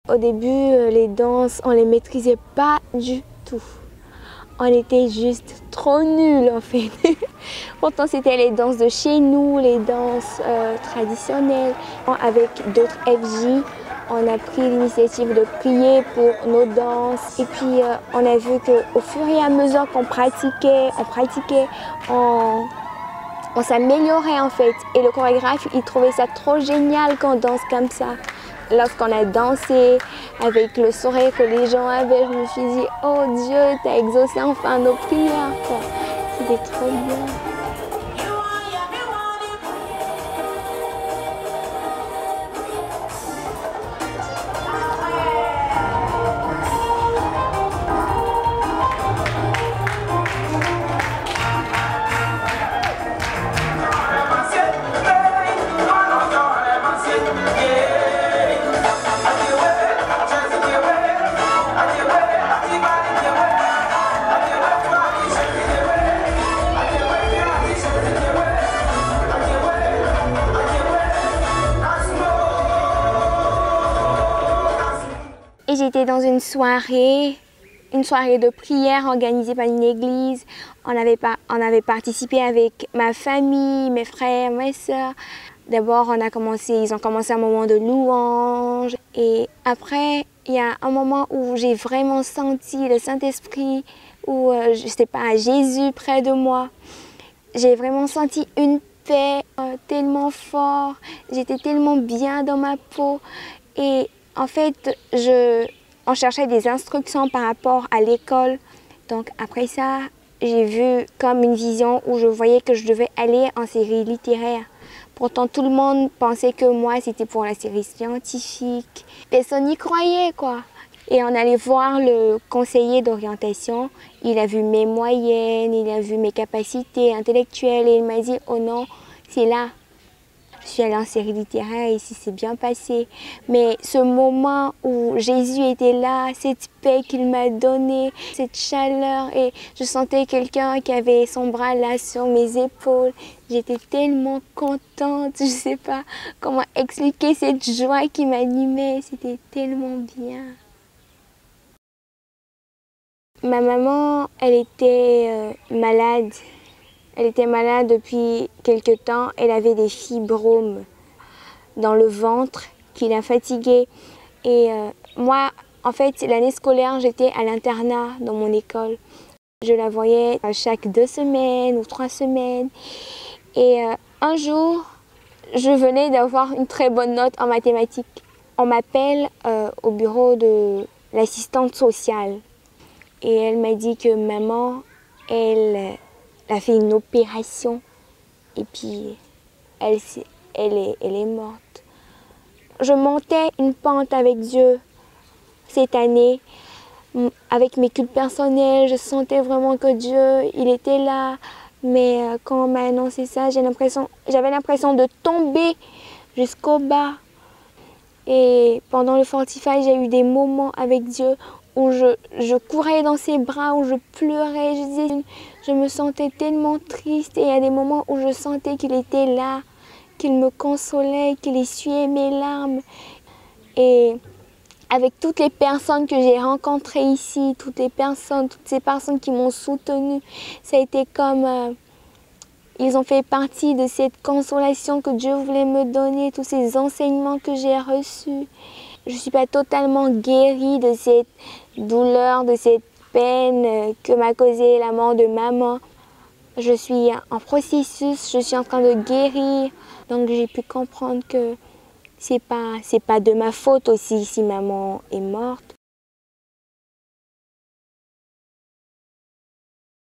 Au début, les danses, on les maîtrisait pas du tout. On était juste trop nuls en fait. Pourtant, c'était les danses de chez nous, les danses traditionnelles. Avec d'autres FJ, on a pris l'initiative de prier pour nos danses. Et puis, on a vu qu'au fur et à mesure qu'on pratiquait, on s'améliorait en fait. Et le chorégraphe, il trouvait ça trop génial qu'on danse comme ça. Lorsqu'on a dansé avec le sourire que les gens avaient, je me suis dit, oh Dieu, t'as exaucé enfin nos prières. C'était trop bien. Et j'étais dans une soirée de prière organisée par une église. On avait participé avec ma famille, mes frères, mes sœurs. D'abord, ils ont commencé un moment de louange. Et après, il y a un moment où j'ai vraiment senti le Saint-Esprit, où, je sais pas, Jésus près de moi. J'ai vraiment senti une paix tellement forte. J'étais tellement bien dans ma peau. Et en fait, on cherchait des instructions par rapport à l'école. Donc après ça, j'ai vu comme une vision où je voyais que je devais aller en série littéraire. Pourtant, tout le monde pensait que moi, c'était pour la série scientifique. Personne n'y croyait, quoi. Et on allait voir le conseiller d'orientation. Il a vu mes moyennes, il a vu mes capacités intellectuelles et il m'a dit « Oh non, c'est là ». Je suis allée en série littéraire et ici c'est bien passé. Mais ce moment où Jésus était là, cette paix qu'il m'a donnée, cette chaleur, et je sentais quelqu'un qui avait son bras là sur mes épaules. J'étais tellement contente, je ne sais pas comment expliquer cette joie qui m'animait. C'était tellement bien. Ma maman, elle était malade. Elle était malade depuis quelque temps. Elle avait des fibromes dans le ventre qui la fatiguaient. Et moi, en fait, l'année scolaire, j'étais à l'internat dans mon école. Je la voyais chaque 2 semaines ou 3 semaines. Et un jour, je venais d'avoir une très bonne note en mathématiques. On m'appelle au bureau de l'assistante sociale. Et elle m'a dit que maman, elle a fait une opération et puis elle est morte. Je montais une pente avec Dieu cette année. Avec mes cultes personnels, je sentais vraiment que Dieu, il était là. Mais quand on m'a annoncé ça, j'avais l'impression de tomber jusqu'au bas. Et pendant le Fortify, j'ai eu des moments avec Dieu où je courais dans ses bras, où je pleurais, je me sentais tellement triste. Et il y a des moments où je sentais qu'il était là, qu'il me consolait, qu'il essuyait mes larmes. Et avec toutes les personnes que j'ai rencontrées ici, toutes ces personnes qui m'ont soutenue, ça a été comme... ils ont fait partie de cette consolation que Dieu voulait me donner, tous ces enseignements que j'ai reçus. Je ne suis pas totalement guérie de cette douleur, de cette peine que m'a causée la mort de maman. Je suis en processus, je suis en train de guérir. Donc j'ai pu comprendre que c'est pas de ma faute aussi si maman est morte.